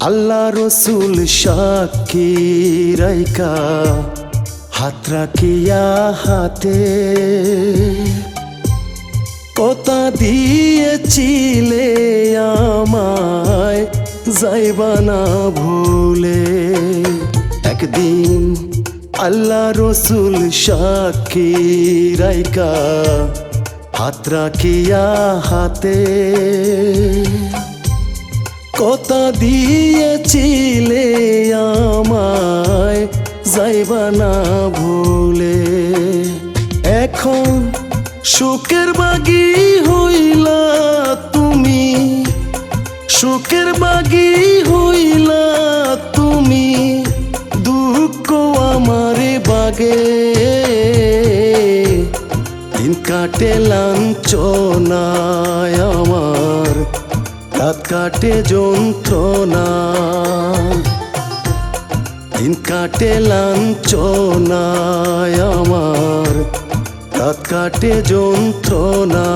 আল্লাহ রসুল সাক্ষী রাইকা হাত রাখিয়া হাতে কথা দিয়েছিলে আমায় যাইবা না ভুলে। একদিন আল্লাহ রসুল সাক্ষী রাইকা হাত রাখিয়া হাতে কথা দিয়েছিলে আমায় যাইবা না ভুলে। এখন সুখের বাগী হইলা তুমি, সুখের বাগী হইলা তুমি, দুঃখ আমারে বাগে। দিন কাটে লাঞ্ছনায় আমার, রাত কাটে যন্ত্রণা। দিন কাটে লাঞ্ছনায় আমার, রাত কাটে যন্ত্রণা।